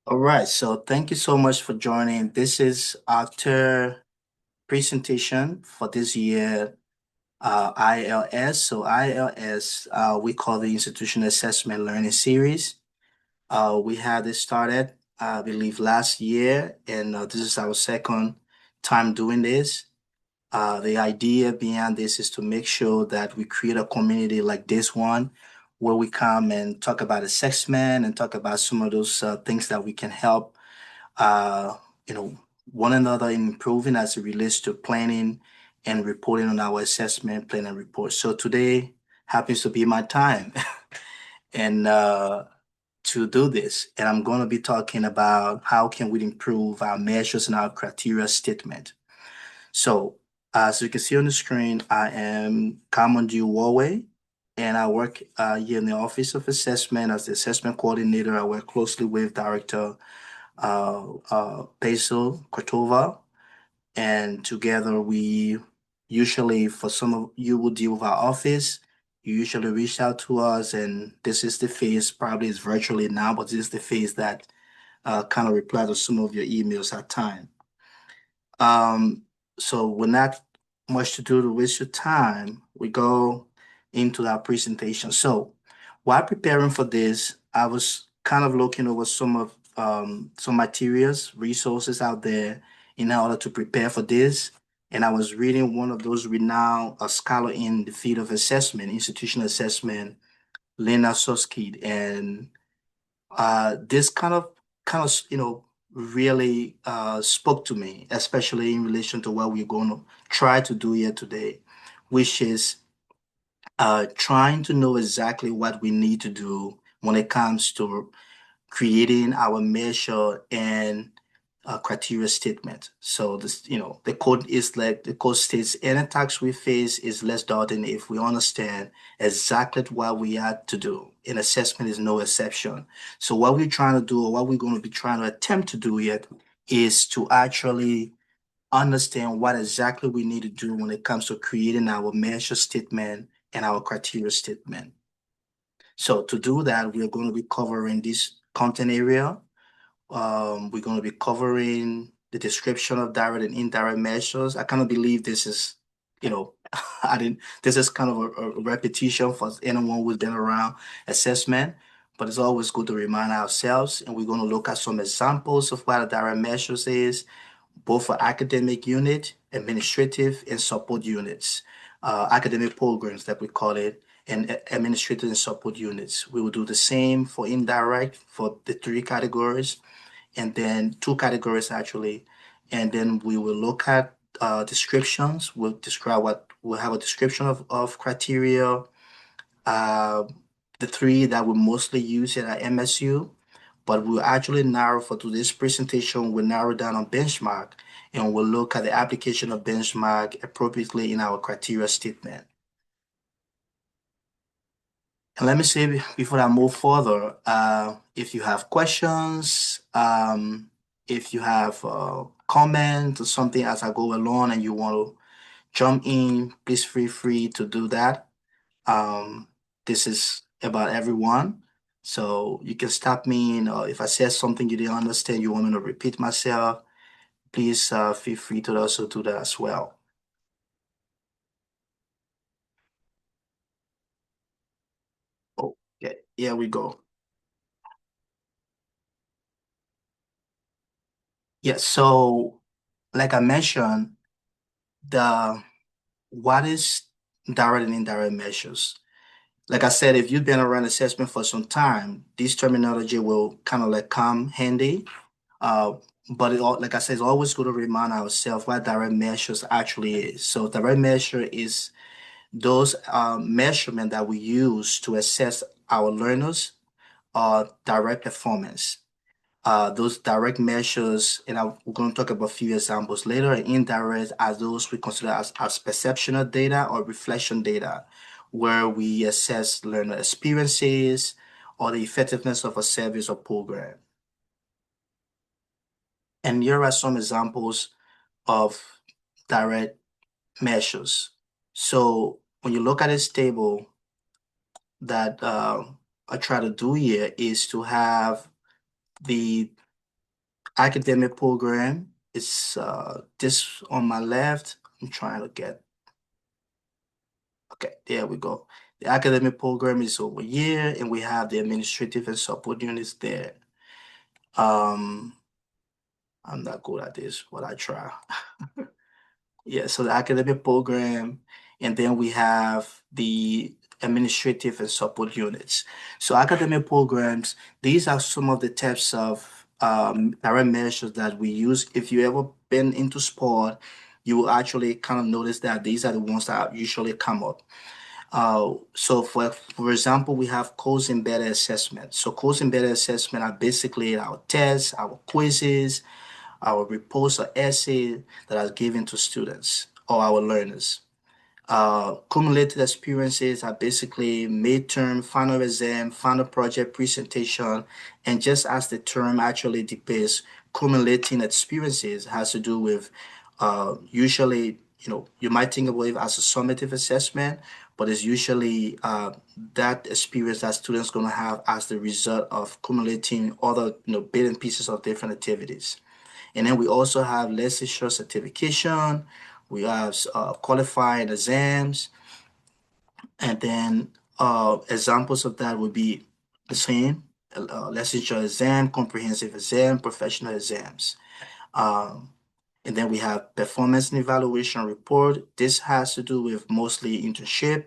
All right, so thank you so much for joining. This is our third presentation for this year, IALS. So IALS, we call the Institutional Assessment Learning Series. We had this started, I believe, last year, and this is our second time doing this. The idea behind this is to make sure that we create a community like this one, where we come and talk about assessment and talk about some of those things that we can help uh, you know, one another in improving as it relates to planning and reporting on our assessment plan and report. So today happens to be my time and to do this. And I'm going to be talking about how can we improve our measures and our criteria statement. So as you can see on the screen, I am Garmondyu Whorway, and I work here in the Office of Assessment as the assessment coordinator. I work closely with Director Basil Kotova, and together we usually, for some of you who deal with our office, you usually reach out to us, and this is the phase, probably it's virtually now, but this is the phase that kind of reply to some of your emails at time. Um, so with not much to do to waste your time, we go into that presentation. So while preparing for this, I was kind of looking over some materials, resources out there in order to prepare for this. And I was reading one of those renowned scholar in the field of assessment, institutional assessment, Lena Suskid, and this kind of really spoke to me, especially in relation to what we're going to try to do here today, which is trying to know exactly what we need to do when it comes to creating our measure and criteria statement. So this, the code is like the code states any tax we face is less daunting if we understand exactly what we had to do. And assessment is no exception. So what we're trying to do, or what we're going to be trying to attempt to do yet, is to actually understand what exactly we need to do when it comes to creating our measure statement and our criteria statement. So to do that, we are going to be covering this content area. We're going to be covering the description of direct and indirect measures. I kind of believe this is, this is kind of a repetition for anyone who's been around assessment, but it's always good to remind ourselves. And we're going to look at some examples of what a direct measures is, both for academic unit, administrative, and support units, academic programs that we call it, and administrative and support units. We will do the same for indirect for the three categories, and then two categories actually. And then we will look at descriptions. We'll have a description of criteria. Uh, the three that we mostly use at MSU, but we'll actually narrow for today's presentation, we'll narrow down on benchmark and we'll look at the application of benchmark appropriately in our criteria statement. And let me say before I move further, if you have questions, if you have comments or something as I go along and you want to jump in, please feel free to do that. Um, this is about everyone. So you can stop me, if I said something you didn't understand, you want me to repeat myself, please feel free to also do that as well. Okay, here we go. Yeah, so like I mentioned, the what is direct and indirect measures? Like I said, if you've been around assessment for some time, this terminology will kind of like come handy. Uh, but like I said, it's always good to remind ourselves what direct measures actually is. So direct measure is those measurement that we use to assess our learners' direct performance. Those direct measures, and we're going to talk about a few examples later, and indirect are those we consider as perceptional data or reflection data, where we assess learner experiences or the effectiveness of a service or program. And here are some examples of direct measures. So when you look at this table, that I try to do here is to have the academic program is this on my left. I'm trying to get, okay, there we go. The academic program is over here, and we have the administrative and support units there. Um, I'm not good at this, but I try. Yeah, so the academic program, and then we have the administrative and support units. So academic programs, these are some of the types of direct measures that we use. If you ever been into sport, you will actually kind of notice that these are the ones that usually come up. So for example, we have course embedded assessment. So course embedded assessment are basically our tests, our quizzes, our reports or essay that are given to students or our learners. Cumulative experiences are basically midterm, final exam, final project presentation, and just as the term actually depicts, cumulating experiences has to do with usually, you might think of it as a summative assessment, but it's usually that experience that students going to have as the result of cumulating other, bits and pieces of different activities. And then we also have licensure certification. We have qualifying exams. And then examples of that would be the same, licensure exam, comprehensive exam, professional exams. Um, and then we have performance and evaluation report. This has to do with mostly internship.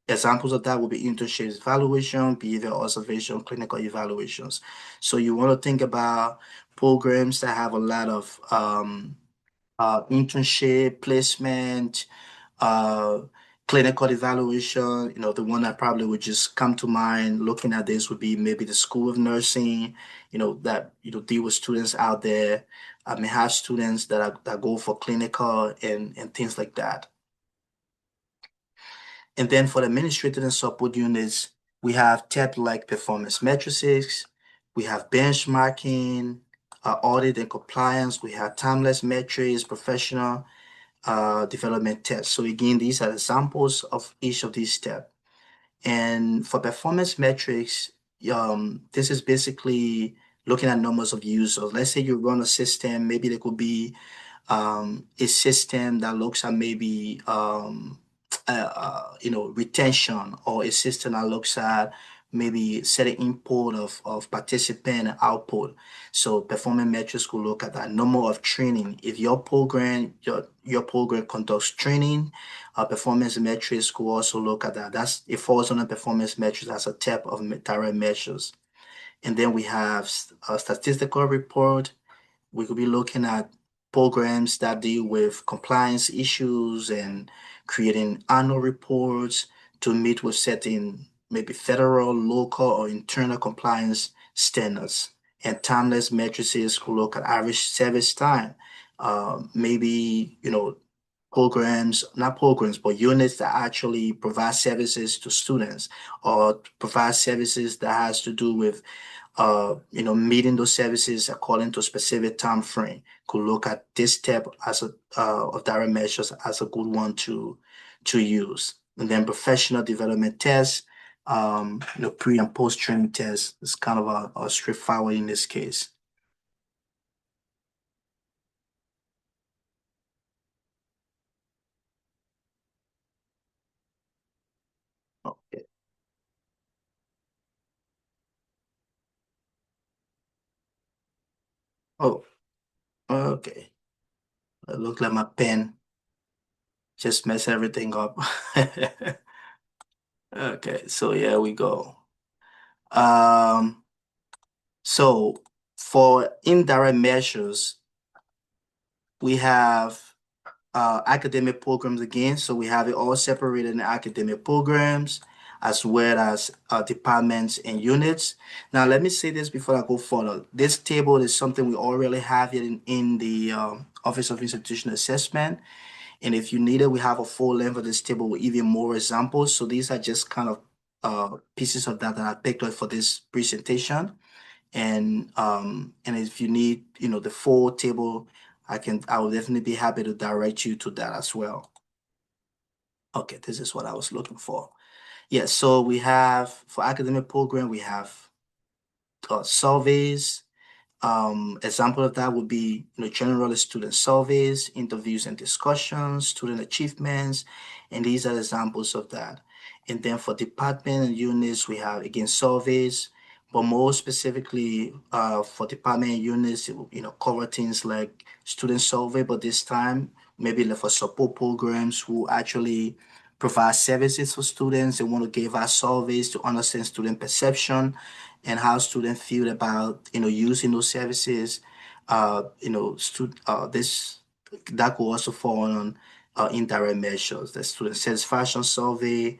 Examples of that will be internship evaluation, behavior observation, clinical evaluations. So you want to think about programs that have a lot of internship, placement, uh, clinical evaluation. The one that probably would just come to mind looking at this would be maybe the School of Nursing, that, deal with students out there. I mean, have students that go for clinical and things like that. And then for the administrative and support units, we have tab like performance matrices, we have benchmarking, audit and compliance, we have timeless metrics, professional development tests. So again, these are examples of each of these steps. And for performance metrics, this is basically looking at numbers of users. Let's say you run a system, maybe there could be a system that looks at maybe retention, or a system that looks at maybe setting input of participant and output. So performance metrics could look at that number of training. If your program conducts training, performance metrics could also look at that. It falls on the performance metrics as a type of direct measures. And then we have a statistical report. We could be looking at programs that deal with compliance issues and creating annual reports to meet with setting maybe federal, local, or internal compliance standards. And timeless matrices could look at average service time. Maybe, not programs, but units that actually provide services to students or provide services that has to do with meeting those services according to a specific time frame. Could look at this step as a of direct measures as a good one to use. And then professional development tests, pre and post training tests is kind of a straightforward in this case. Okay. Oh, okay. It looked like my pen just messed everything up. Okay, so here we go. Um, so for indirect measures, we have academic programs again. So we have it all separated in academic programs as well as departments and units. Now, let me say this before I go further. This table is something we already have it in the Office of Institutional Assessment. And if you need it, we have a full length of this table with even more examples. So these are just kind of pieces of that I picked up for this presentation. And if you need, the full table, I will definitely be happy to direct you to that as well. Okay, this is what I was looking for. Yeah, so we have for academic program, we have surveys, Example of that would be, generally student surveys, interviews and discussions, student achievements, and these are examples of that. And then for department and units, we have again surveys, but more specifically, for department and units, it will, cover things like student survey, but this time maybe like for support programs who actually provide services for students. They want to give us surveys to understand student perception and how students feel about using those services. This that could also fall on indirect measures, the student satisfaction survey,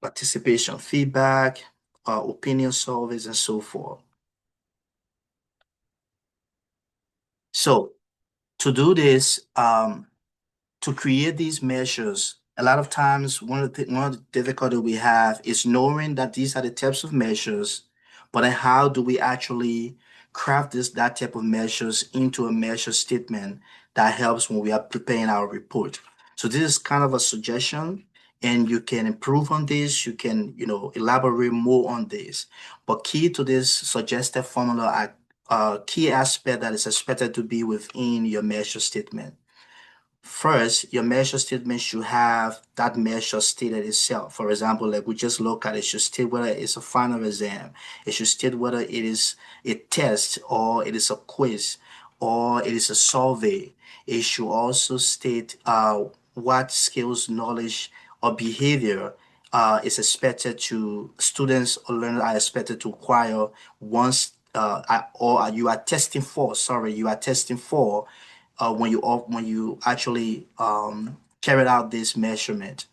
participation feedback, opinion surveys, and so forth. So to do this, to create these measures, a lot of times one of the difficulty we have is knowing that these are the types of measures, but then how do we actually craft that type of measures into a measure statement that helps when we are preparing our report. So this is kind of a suggestion, and you can improve on this. You can, elaborate more on this. But key to this suggested formula are key aspect that is expected to be within your measure statement. First, your measure statement should have that measure stated itself. For example, like we just look at it, should state whether it's a final exam. It should state whether it is a test or it is a quiz or it is a survey. It should also state what skills, knowledge, or behavior is expected to students or learners are expected to acquire once or you are testing for. Sorry, you are testing for when you actually carried out this measurement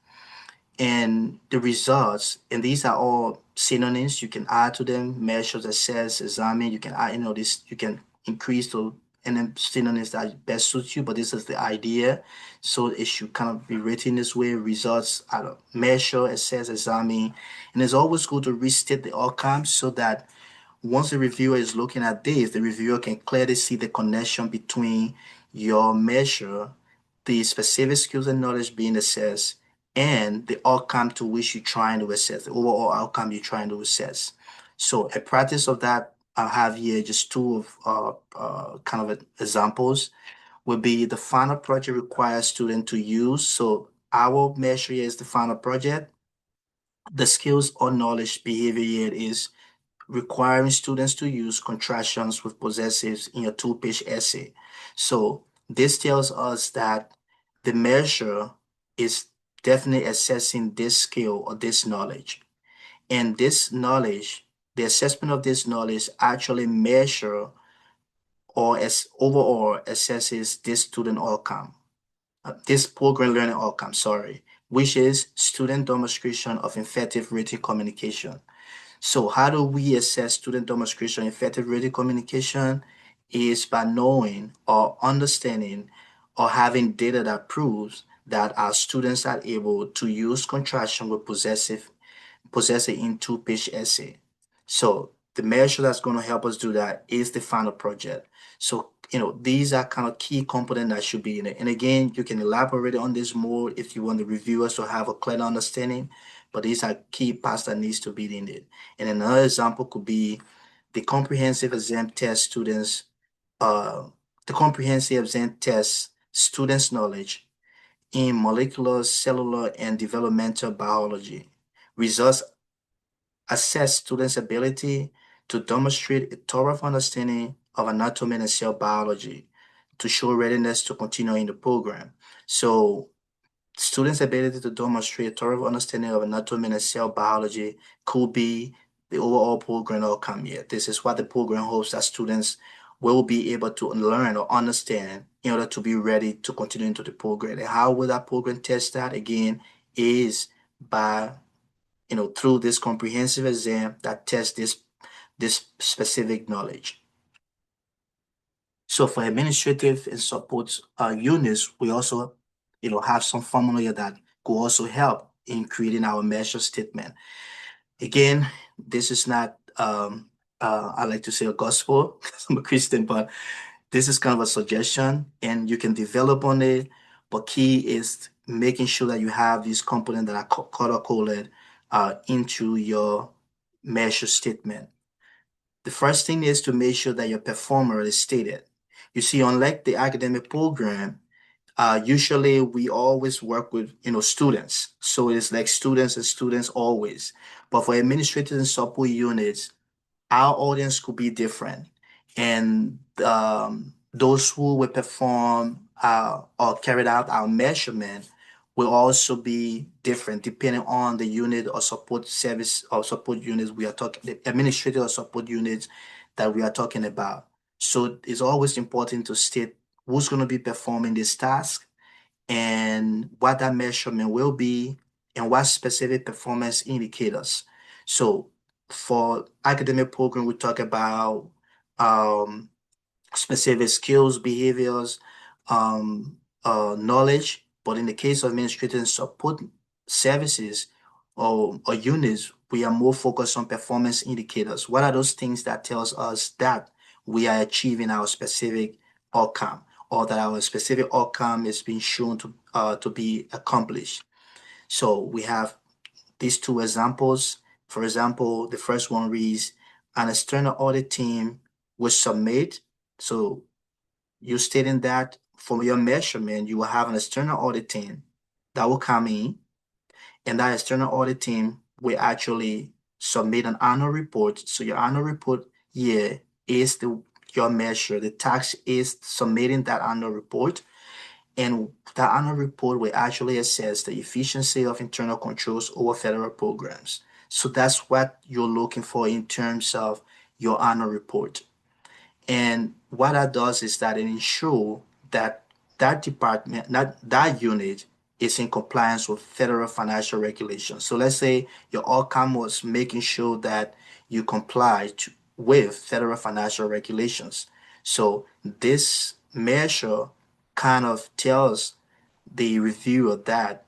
and the results. And these are all synonyms. You can add to them: measures, assess, examine. You can add, this. You can increase to and then synonyms that best suit you. But this is the idea, so it should kind of be written this way: results, measure, assess, examine. And it's always good to restate the outcomes so that once the reviewer is looking at this, the reviewer can clearly see the connection between your measure, the specific skills and knowledge being assessed, and the outcome to which you're trying to assess, the overall outcome you're trying to assess. So a practice of that I have here, just two of kind of examples, would be the final project requires student to use. So our measure here is the final project. The skills or knowledge behavior here is requiring students to use contractions with possessives in your two-page essay. So this tells us that the measure is definitely assessing this skill or this knowledge. And this knowledge, the assessment of this knowledge actually measure or as overall assesses this student outcome, this program learning outcome, sorry, which is student demonstration of effective written communication. So how do we assess student demonstration effective reading communication? Is by knowing or understanding or having data that proves that our students are able to use contraction with possessive in two-page essay. So the measure that's going to help us do that is the final project. So, these are kind of key components that should be in it. And again, you can elaborate on this more if you want the reviewers to have a clear understanding, but these are key parts that needs to be in it. And another example could be the comprehensive exam test uh, the comprehensive exam test students' knowledge in molecular, cellular, and developmental biology. Results assess students' ability to demonstrate a thorough understanding of anatomy and cell biology to show readiness to continue in the program. So students' ability to demonstrate a thorough understanding of anatomy and cell biology could be the overall program outcome here. This is what the program hopes that students will be able to learn or understand in order to be ready to continue into the program. And how will that program test that? Again, is by through this comprehensive exam that tests this specific knowledge. So for administrative and support units, we also, have some formula that could also help in creating our measure statement. Again, this is not, I like to say a gospel because I'm a Christian, but this is kind of a suggestion and you can develop on it. But key is making sure that you have these components that are color coded into your measure statement. The first thing is to make sure that your performer is stated. You see, unlike the academic program, usually we always work with, students. So it's like students and students always. But for administrative and support units, our audience could be different. And those who will perform or carry out our measurement will also be different depending on the unit or support service or support units we are talking, the administrative or support units that we are talking about. So it's always important to state who's going to be performing this task and what that measurement will be and what specific performance indicators. So for academic program, we talk about um, specific skills, behaviors, knowledge. But in the case of administrative and support services or units, we are more focused on performance indicators. What are those things that tells us that we are achieving our specific outcome or that our specific outcome is being shown to be accomplished? So we have these two examples. For example, the first one reads, an external audit team will submit. So you're stating that for your measurement, you will have an external audit team that will come in, and that external audit team will actually submit an annual report. So your annual report year is your measure. The tax is submitting that annual report, and that annual report will actually assess the efficiency of internal controls over federal programs. So that's what you're looking for in terms of your annual report. And what that does is that it ensures that that department, not that unit, is in compliance with federal financial regulations. So let's say your outcome was making sure that you comply with federal financial regulations. So this measure kind of tells the reviewer that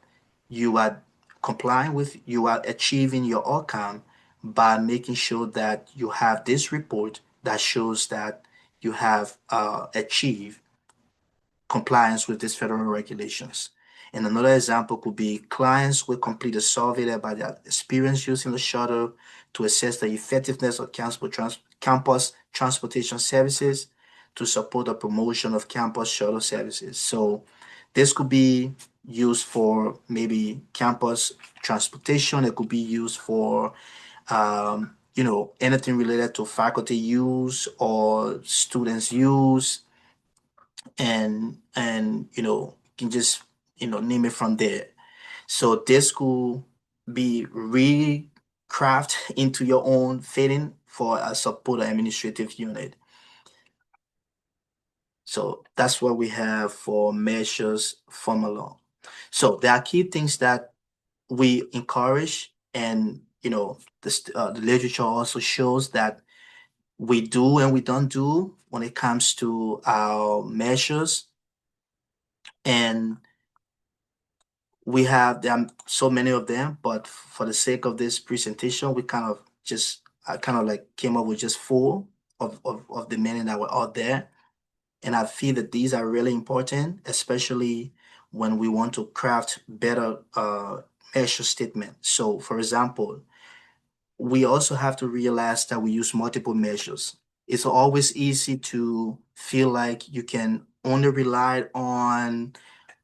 you are complying with, you are achieving your outcome by making sure that you have this report that shows that you have achieved compliance with these federal regulations. And another example could be clients will complete a survey about their experience using the shuttle to assess the effectiveness of campus transportation services to support the promotion of campus shuttle services. So this could be used for maybe campus transportation. It could be used for anything related to faculty use or students use, and can just name it from there. So this could be recraft into your own fitting for a support or administrative unit. So that's what we have for measures formula. So there are key things that we encourage, and the literature also shows that we do and we don't do when it comes to our measures. And we have them, so many of them, but for the sake of this presentation, we kind of just I kind of like came up with just four of the many that were out there. And I feel that these are really important, especially when we want to craft better measure statements. So for example, we also have to realize that we use multiple measures. It's always easy to feel like you can only rely on,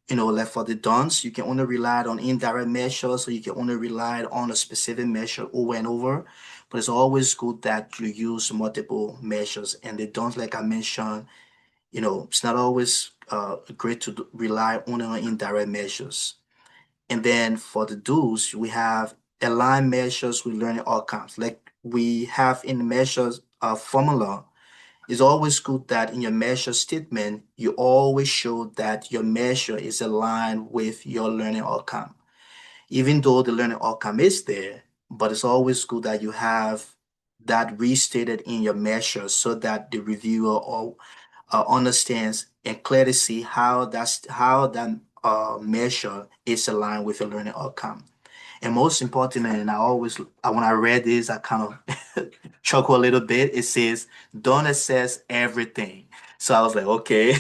like for the dons, you can only rely on indirect measures, or you can only rely on a specific measure over and over. But it's always good that you use multiple measures. And the dons, like I mentioned, it's not always great to rely only on indirect measures. And then for the do's, we have align measures with learning outcomes. Like we have in the measures formula, it's always good that in your measure statement, you always show that your measure is aligned with your learning outcome. Even though the learning outcome is there, but it's always good that you have that restated in your measure so that the reviewer or understands and clearly see how that measure is aligned with your learning outcome. And most importantly, and when I read this, I kind of chuckle a little bit. It says, don't assess everything. So I was like, okay,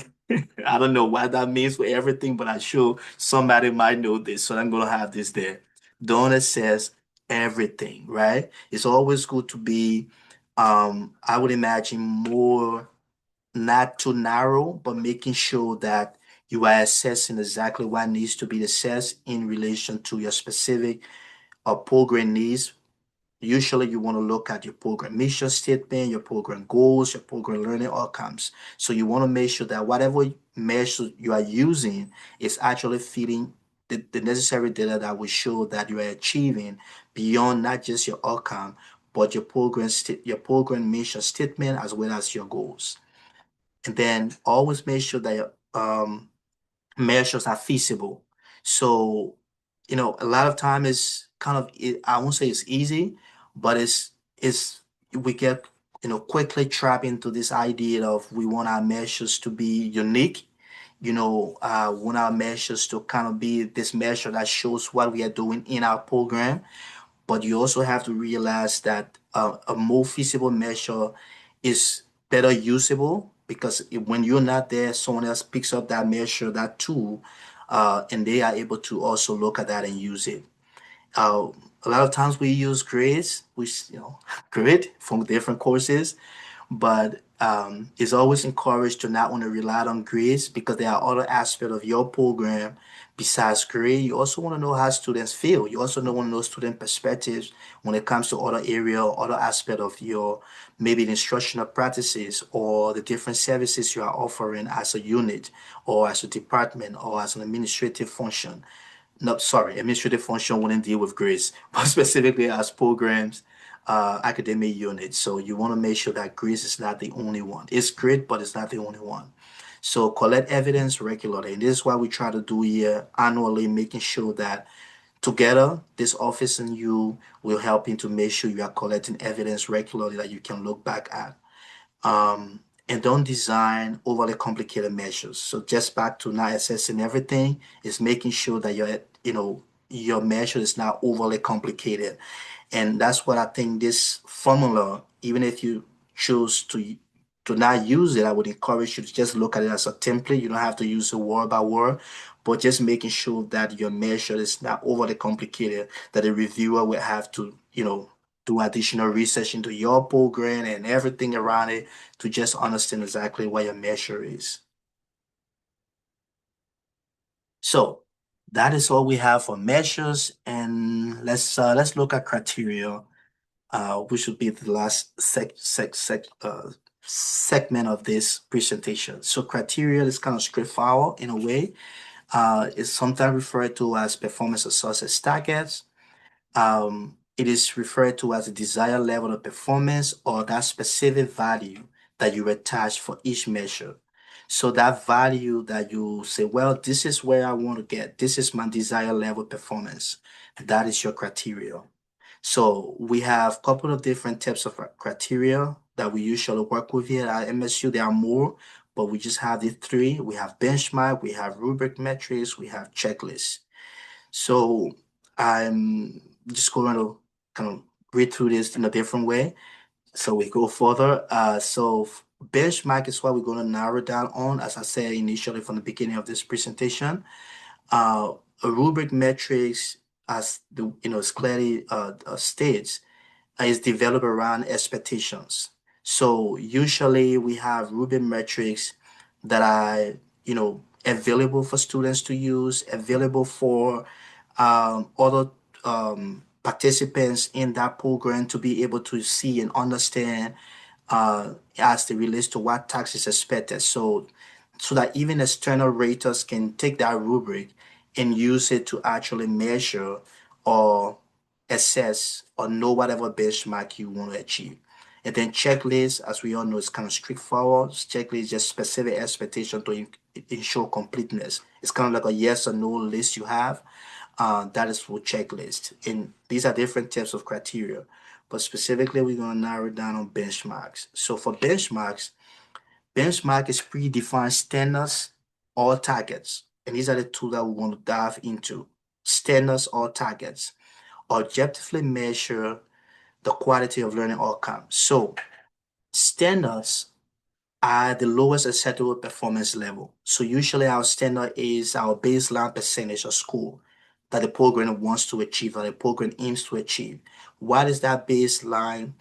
I don't know what that means for everything, but I'm sure somebody might know this. So I'm going to have this there. Don't assess everything, right? It's always good to be I would imagine more not too narrow, but making sure that you are assessing exactly what needs to be assessed in relation to your specific program needs. Usually, you want to look at your program mission statement, your program goals, your program learning outcomes. So you want to make sure that whatever measure you are using is actually feeding the necessary data that will show that you are achieving beyond not just your outcome, but your program mission statement as well as your goals. And then always make sure that your measures are feasible. So, a lot of time is kind of, I won't say it's easy, but it's we get, quickly trapped into this idea of we want our measures to be unique. We want our measures to kind of be this measure that shows what we are doing in our program. But you also have to realize that a more feasible measure is better usable because when you're not there, someone else picks up that measure, that tool, and they are able to also look at that and use it. Uh, a lot of times we use grades, which, grade from different courses, but it's always encouraged to not only rely on grades because there are other aspects of your program besides grade. You also want to know how students feel. You also want to know student perspectives when it comes to other area or other aspect of your maybe the instructional practices or the different services you are offering as a unit or as a department or as an administrative function. No, sorry, administrative function wouldn't deal with grades, but specifically as programs, academic units. So you want to make sure that grades is not the only one. It's great, but it's not the only one. So collect evidence regularly. And this is what we try to do here annually, making sure that together, this office and you will helping to make sure you are collecting evidence regularly that you can look back at. And don't design overly complicated measures. So just back to not assessing everything is making sure that your measure is not overly complicated. And that's what I think this formula, even if you choose to not use it, I would encourage you to just look at it as a template. You don't have to use it word by word, but just making sure that your measure is not overly complicated, that the reviewer will have to, do additional research into your program and everything around it to just understand exactly what your measure is. So that is all we have for measures, and let's look at criteria, which should be the last segment of this presentation. So criteria is kind of straightforward in a way. It's sometimes referred to as performance or success targets. It is referred to as a desired level of performance or that specific value that you attach for each measure. So that value that you say, well, this is where I want to get. This is my desired level of performance. That is your criteria. So we have a couple of different types of criteria that we usually work with here at MSU. There are more, but we just have the three. We have benchmark, we have rubric metrics, we have checklists. So I'm just going to kind of read through this in a different way. So we go further. Benchmark is what we're going to narrow down on, as I said initially from the beginning of this presentation. Uh, a rubric metrics, as the it's clearly states, is developed around expectations. So usually we have rubric metrics that are available for students to use, available for other participants in that program to be able to see and understand as it relates to what tax is expected. So that even external raters can take that rubric and use it to actually measure or assess or know whatever benchmark you want to achieve. And then checklist, as we all know, is kind of straightforward. Checklist is just specific expectation to ensure completeness. It's kind of like a yes or no list you have. That is for checklist. And these are different types of criteria. But specifically, we're going to narrow down on benchmarks. So for benchmarks, benchmark is predefined standards or targets. And these are the two that we want to dive into. Standards or targets objectively measure the quality of learning outcomes. So standards are the lowest acceptable performance level. So usually our standard is our baseline percentage of score that the program wants to achieve or the program aims to achieve. What is that baseline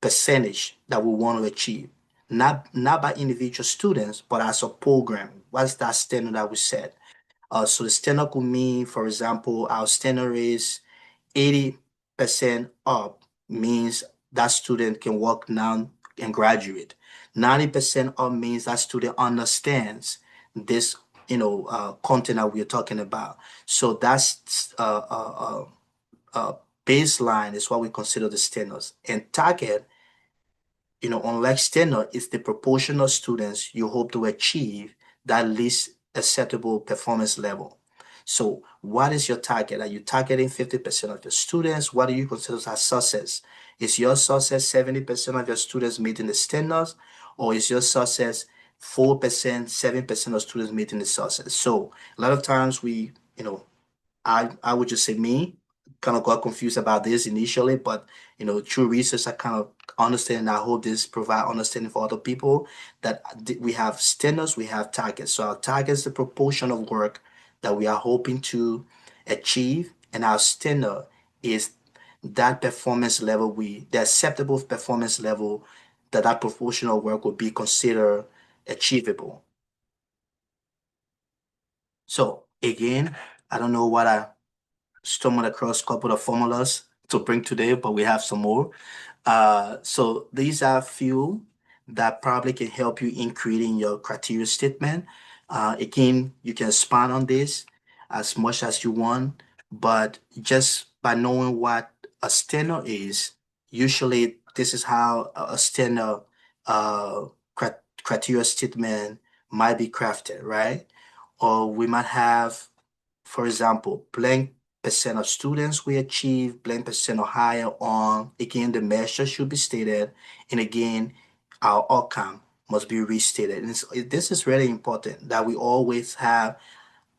percentage that we want to achieve. Not by individual students, but as a program. What's that standard that we set? So the standard could mean, for example, our standard is 80% up means that student can work now and graduate. 90% up means that student understands this, content that we're talking about. So that's baseline is what we consider the standards. And target, unlike standard, is the proportion of students you hope to achieve that least acceptable performance level. So what is your target? Are you targeting 50% of your students? What do you consider as success? Is your success 70% of your students meeting the standards, or is your success 4%, 7% of students meeting the success? So a lot of times I would just say me kind of got confused about this initially, but through research, I kind of understand. I hope this provide understanding for other people that we have standards, we have targets. So our target is the proportion of work that we are hoping to achieve, and our standard is that performance level the acceptable performance level that proportion of work would be considered achievable. So again, I don't know what I stumbled across a couple of formulas to bring today, but we have some more. So these are a few that probably can help you in creating your criteria statement. Again, you can expand on this as much as you want, but just by knowing what a standard is, usually this is how a standard uh, criteria statement might be crafted, right? Or we might have, for example, blank percent of students we achieve, blank percent or higher on, again, the measure should be stated, and again, our outcome must be restated. And this is really important that we always have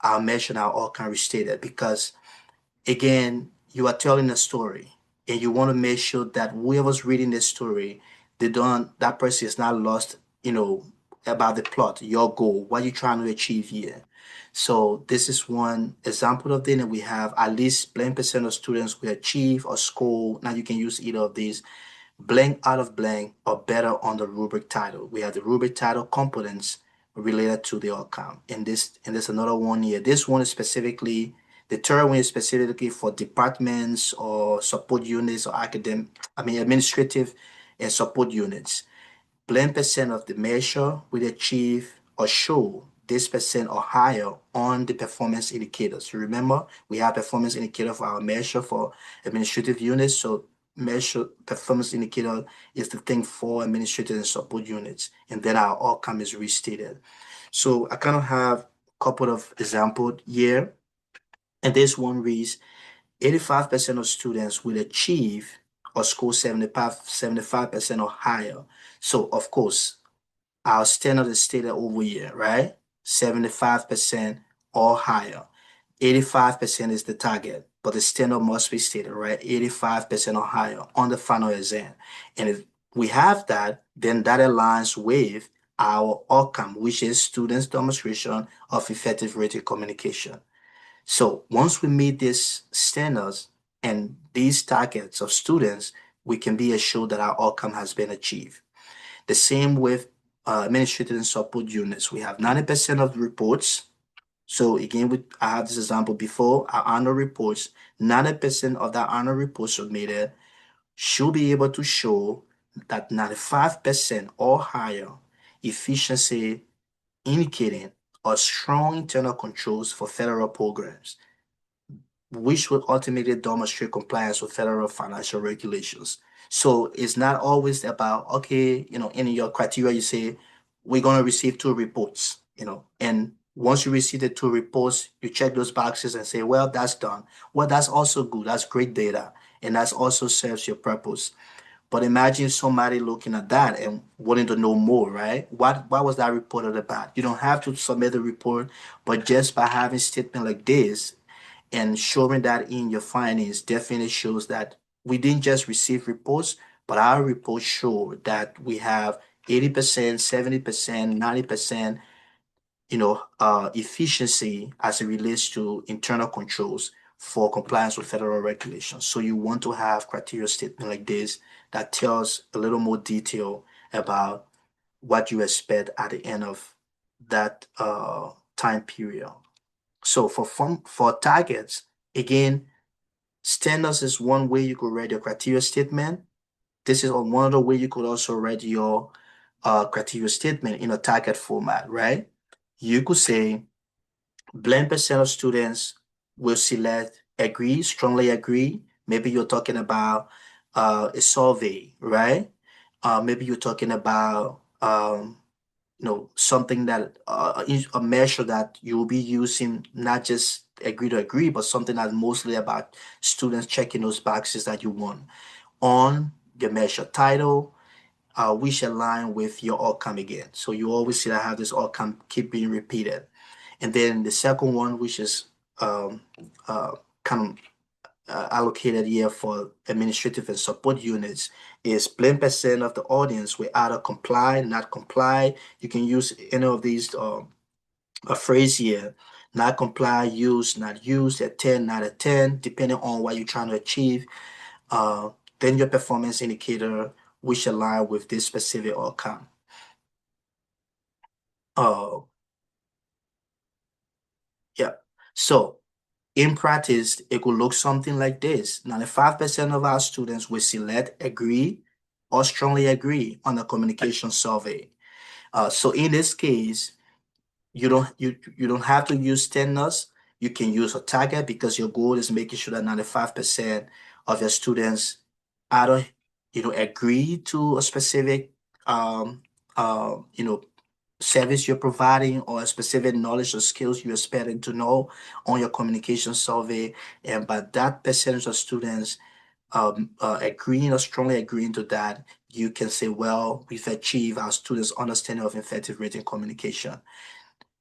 our measure and our outcome restated, because again, you are telling a story and you want to make sure that whoever's reading this story, that person is not lost, about the plot, your goal, what you're trying to achieve here. So this is one example of thing that we have at least blank percent of students will achieve or score. Now you can use either of these, blank out of blank or better on the rubric title. We have the rubric title components related to the outcome. And there's another one here. This one is specifically, the third one is specifically for departments or support units or administrative and support units. Blank percent of the measure will achieve or show this percent or higher on the performance indicators. You remember, we have performance indicator for our measure for administrative units. So measure performance indicator is the thing for administrative and support units. And then our outcome is restated. So I kind of have a couple of examples here. And this one reads, 85% of students will achieve or score 75% or higher. So of course, our standard is stated over here, right? 75% or higher. 85% is the target, but the standard must be stated, right? 85% or higher on the final exam. And if we have that, then that aligns with our outcome, which is students' demonstration of effective written communication. So once we meet these standards and these targets of students, we can be assured that our outcome has been achieved. The same with administrative and support units. We have 90% of the reports. So again, I have this example before, our annual reports, 90% of that annual report submitted should be able to show that 95% or higher efficiency, indicating a strong internal controls for federal programs, which will ultimately demonstrate compliance with federal financial regulations. So it's not always about, okay, in your criteria, you say, we're going to receive two reports, and once you receive the two reports, you check those boxes and say, well, that's done. Well, that's also good. That's great data. And that also serves your purpose. But imagine somebody looking at that and wanting to know more, right? What was that reported about? You don't have to submit the report, but just by having statement like this, and showing that in your findings definitely shows that we didn't just receive reports, but our reports show that we have 80%, 70%, 90%, efficiency as it relates to internal controls for compliance with federal regulations. So you want to have criteria statement like this that tells a little more detail about what you expect at the end of that time period. So for targets, again, standards is one way you could write your criteria statement. This is one other way you could also write your criteria statement in a target format, right? You could say blend percent of students will select agree, strongly agree. Maybe you're talking about a survey, right? Maybe you're talking about something that a measure that you'll be using, not just agree to agree, but something that's mostly about students checking those boxes that you want on the measure title, which align with your outcome again. So you always see that have this outcome keep being repeated. And then the second one, which is um, uh, kind of allocated here for administrative and support units, is blend percent of the audience will either comply, not comply. You can use any of these a phrase here, not comply, use, not use, attend, not attend, depending on what you're trying to achieve. Uh, then your performance indicator, which align with this specific outcome. Uh, yeah. So in practice, it could look something like this. 95% of our students will select agree or strongly agree on the communication survey. So in this case, you don't have to use standards. You can use a target because your goal is making sure that 95% of your students either agree to a specific um you know service you're providing or a specific knowledge or skills you're expecting to know on your communication survey. And by that percentage of students agreeing or strongly agreeing to that, you can say, well, we've achieved our students' understanding of effective written communication.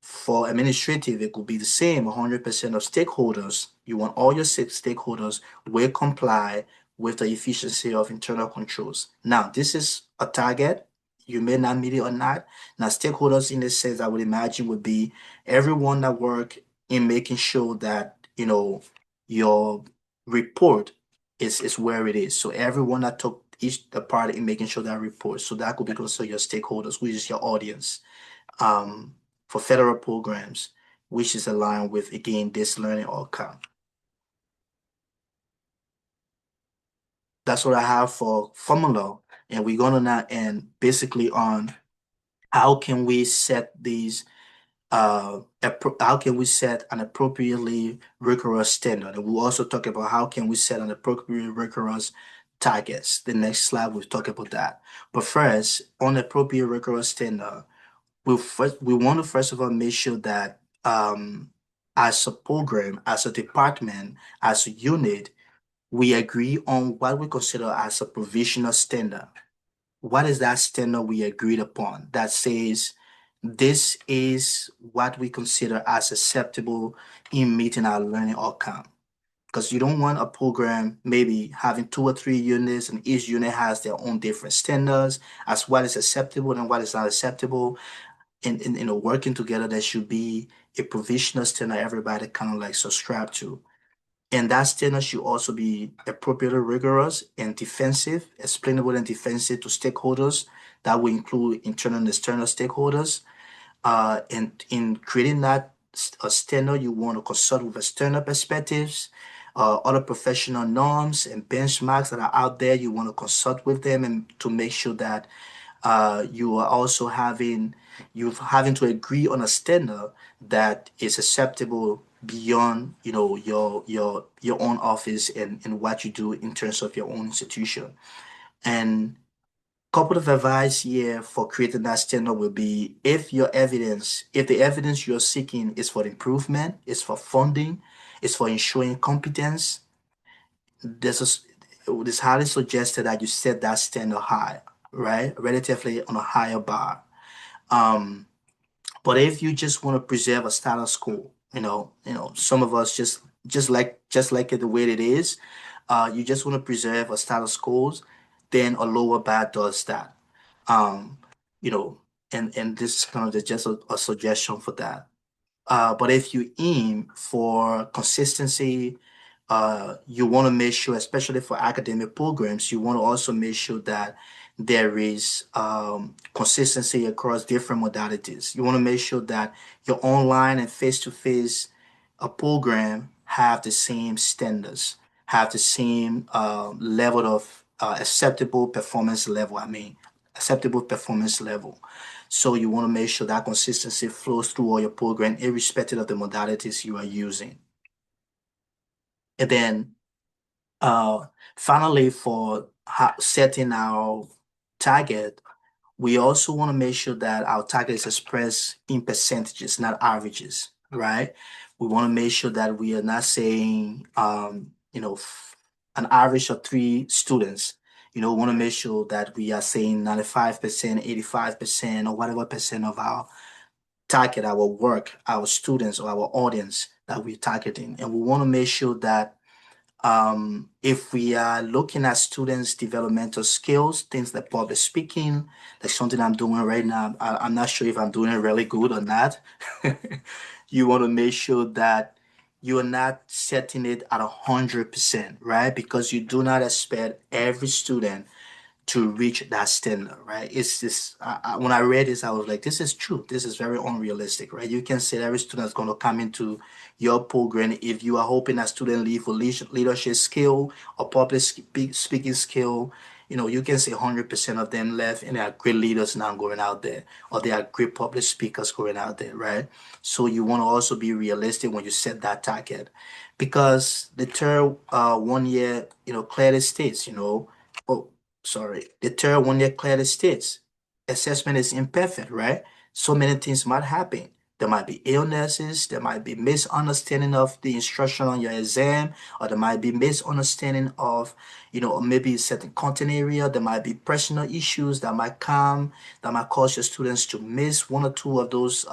For administrative, it could be the same. 100% of stakeholders, you want all your six stakeholders will comply with the efficiency of internal controls. Now, this is a target. You may not meet it or not. Now, stakeholders in this sense, I would imagine would be everyone that work in making sure that, your report is where it is. So everyone that took each the part in making sure that report. So that could be considered your stakeholders, which is your audience um, for federal programs, which is aligned with, again, this learning outcome. That's what I have for formula. And we're going to now end basically on how can we set these, how can we set an appropriately rigorous standard? And we'll also talk about how can we set an appropriately rigorous targets. The next slide, we'll talk about that. But first, on appropriate rigorous standard, we want to first of all make sure that as a program, as a department, as a unit, we agree on what we consider as a provisional standard. What is that standard we agreed upon that says this is what we consider as acceptable in meeting our learning outcome? Because you don't want a program maybe having two or three units and each unit has their own different standards as what is acceptable and what is not acceptable in working together. There should be a provisional standard everybody kind of like subscribe to. And that standard should also be appropriately rigorous and defensive, explainable and defensive to stakeholders. That will include internal and external stakeholders. And in creating that a standard, you want to consult with external perspectives, other professional norms and benchmarks that are out there. You want to consult with them and to make sure that you are also having to agree on a standard that is acceptable beyond your own office and what you do in terms of your own institution. And couple of advice here for creating that standard will be if the evidence you're seeking is for improvement, is for funding, is for ensuring competence, this is it is highly suggested that you set that standard high, right? Relatively on a higher bar. Um, but if you just want to preserve a status quo, some of us just like it the way it is, you just want to preserve a status quo, then a lower bar does that. Um, you know, and this is kind of just a suggestion for that. But if you aim for consistency, you want to make sure, especially for academic programs, you want to also make sure that there is consistency across different modalities. You want to make sure that your online and face-to-face program have the same standards, have the same level of acceptable performance level. I mean, acceptable performance level. So you want to make sure that consistency flows through all your program, irrespective of the modalities you are using. And then uh, finally, for setting our target, we also want to make sure that our target is expressed in percentages, not averages, right? We want to make sure that we are not saying, an average of 3 students. We want to make sure that we are saying 95%, 85%, or whatever percent of our target, our work, our students, or our audience that we're targeting. And we want to make sure that if we are looking at students' developmental skills, things like public speaking, like something I'm doing right now, I'm not sure if I'm doing it really good or not. You want to make sure that you're not setting it at 100%, right? Because you do not expect every student to reach that standard, right? It's just when I read this, I was like, this is true. This is very unrealistic, right? You can say every student is going to come into your program if you are hoping that student leave with leadership skill or public speaking skill. You can say 100% of them left and they are great leaders now going out there, or they are great public speakers going out there, right? So you want to also be realistic when you set that target, because the third 1 year, clearly states, oh, sorry, the third one that clearly states assessment is imperfect, right? So many things might happen. There might be illnesses, there might be misunderstanding of the instruction on your exam, or there might be misunderstanding of, maybe a certain content area. There might be personal issues that might come, that might cause your students to miss one or two of those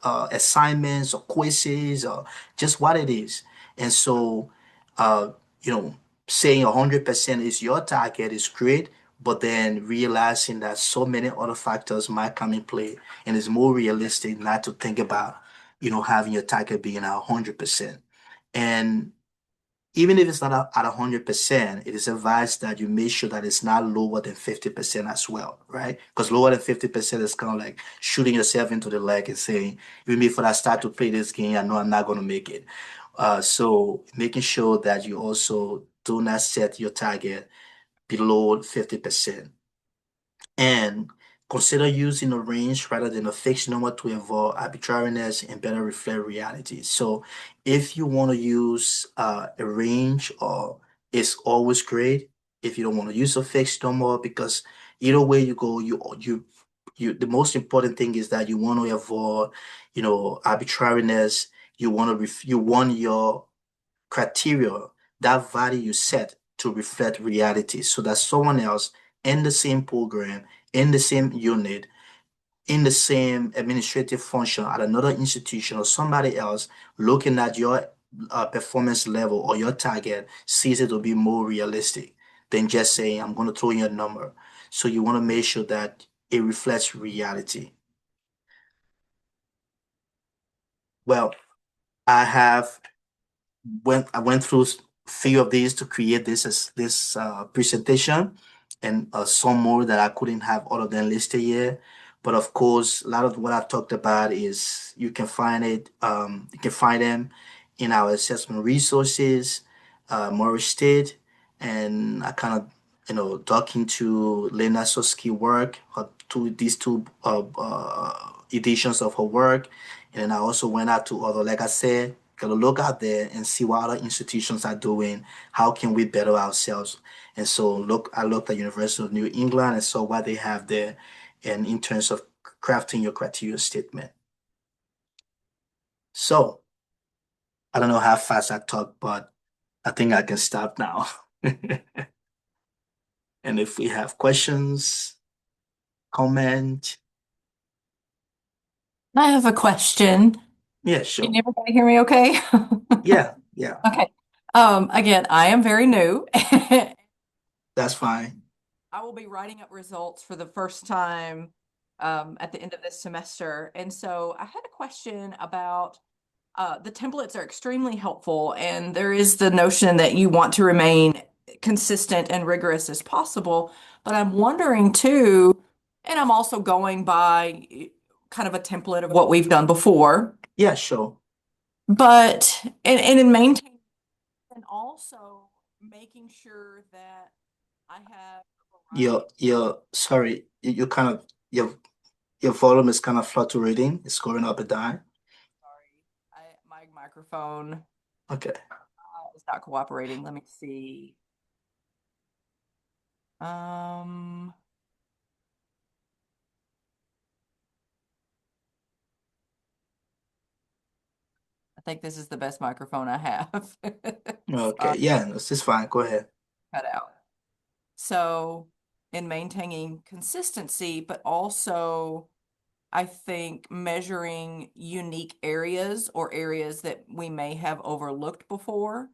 assignments or quizzes or just what it is. And so, uh, you know, saying 100% is your target is great, but then realizing that so many other factors might come in play, and it's more realistic not to think about, having your target being at 100%. And even if it's not at 100%, it is advised that you make sure that it's not lower than 50% as well, right? Because lower than 50% is kind of like shooting yourself into the leg and saying, even before I start to play this game, I know I'm not going to make it. So making sure that you also do not set your target below 50%. And consider using a range rather than a fixed number to avoid arbitrariness and better reflect reality. So if you want to use a range, or it's always great. If you don't want to use a fixed number, because either way you go, the most important thing is that you want to avoid, arbitrariness. You want your criteria, that value you set, to reflect reality, so that someone else in the same program, in the same unit, in the same administrative function at another institution, or somebody else looking at your performance level or your target sees it to be more realistic than just saying, I'm going to throw in a number. So you want to make sure that it reflects reality. Well, I have I went through a few of these to create this presentation, and some more that I couldn't have all of them listed here. But of course, a lot of what I've talked about is you can find them in our assessment resources, Morris State, and I kind of talking to Lena Soski work, these two editions of her work, and then I also went out to other, like I said, gotta look out there and see what other institutions are doing. How can we better ourselves? And so I looked at University of New England and saw what they have there, and in terms of crafting your criteria statement. So I don't know how fast I talk, but I think I can stop now. And if we have questions, comment, I have a question. yeah, Can sure. everybody hear me okay? Yeah, yeah, Okay. Again, I am very new. that's fine. I will be writing up results for the first time at the end of this semester. And so I had a question about The templates are extremely helpful, and there is the notion that you want to remain consistent and rigorous as possible. But I'm wondering too, and I'm also going by kind of a template of what we've done before, Yeah, sure. but and in maintaining and also making sure that I have a variety. Sorry, you kind of your volume is kind of fluctuating. It's going up and down. Sorry, my microphone Okay. is not cooperating. Let me see. Um, I think this is the best microphone I have. Okay. Sorry, Yeah, this is fine. Go ahead. cut out. So, in maintaining consistency, but also I think measuring unique areas or areas that we may have overlooked before.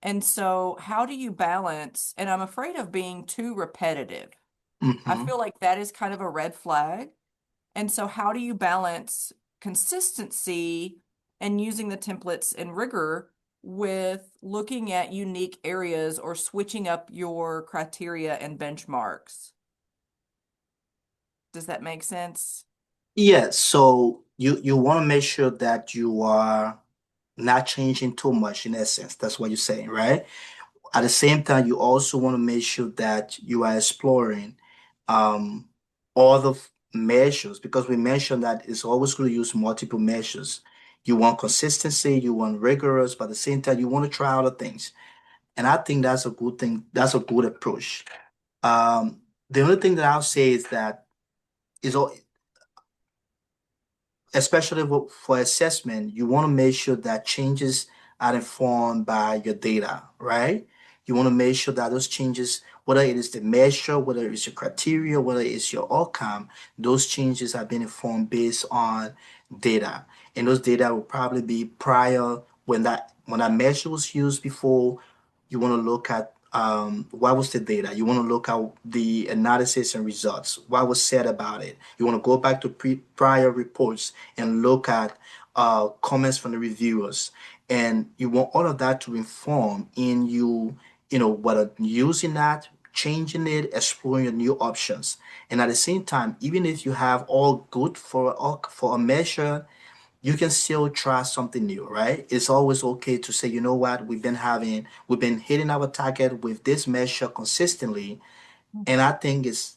And so, how do you balance? And I'm afraid of being too repetitive. I Mm-hmm. feel like that is kind of a red flag. And so, how do you balance consistency and using the templates and rigor with looking at unique areas or switching up your criteria and benchmarks? Does that make sense? Yeah, so you want to make sure that you are not changing too much in essence. That's what you're saying, right? At the same time, you also want to make sure that you are exploring um, other measures because we mentioned that it's always going to use multiple measures. You want consistency, you want rigorous, but at the same time, you want to try other things. And I think that's a good thing. That's a good approach. The only thing that I'll say is that is all especially for assessment, you want to make sure that changes are informed by your data, right? You want to make sure that those changes, whether it is the measure, whether it's your criteria, whether it's your outcome, those changes have been informed based on data. And those data will probably be prior when that measure was used before. You want to look at what was the data. You want to look at the analysis and results. What was said about it. You want to go back to prior reports and look at comments from the reviewers. And you want all of that to inform in whether using that, changing it, exploring your new options. And at the same time, even if you have all good for a measure, you can still try something new, right? It's always okay to say, you know what, we've been hitting our target with this measure consistently, and I think it's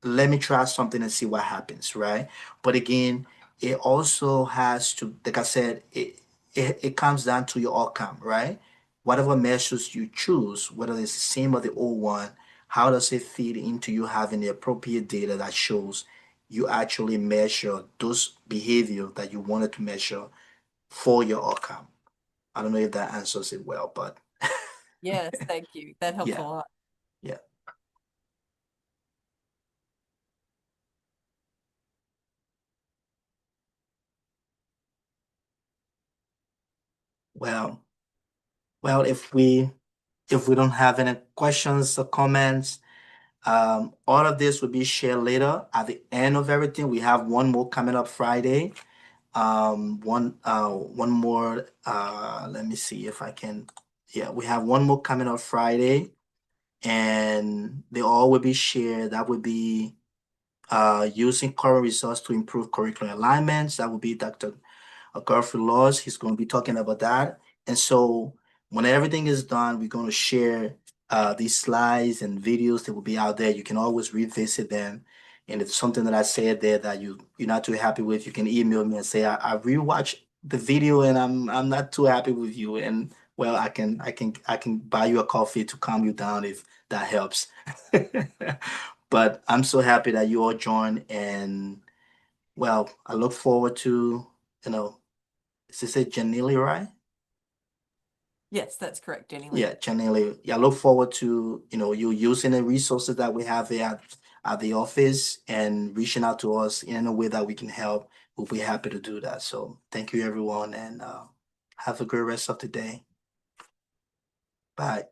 let me try something and see what happens, right? But again, it also has to, like I said, it comes down to your outcome, right? Whatever measures you choose, whether it's the same or the old one, how does it feed into you having the appropriate data that shows you actually measure those behavior that you wanted to measure for your outcome? I don't know if that answers it well, but Yes, thank you. That helps a yeah, lot. yeah. Well, well, if we don't have any questions or comments, all of this will be shared later at the end of everything. We have one more coming up Friday. One more. Let me see if I can. Yeah, we have one more coming up Friday, and they all will be shared. That would be using current results to improve curriculum alignments. That would be Dr. Garfield Laws. He's going to be talking about that. And so when everything is done, we're going to share these slides and videos that will be out there. You can always revisit them. And if something that I said there that you're not too happy with, you can email me and say, I rewatched the video and I'm not too happy with you. And well, I can buy you a coffee to calm you down if that helps. But I'm so happy that you all joined, and well, I look forward to, you know, is this it, Janelle, right? Yes, that's correct, Jenny Lee. Yeah, Janelle. Yeah, I look forward to, you using the resources that we have here at the office and reaching out to us in a way that we can help. We'll be happy to do that. So thank you, everyone, and have a great rest of the day. Bye.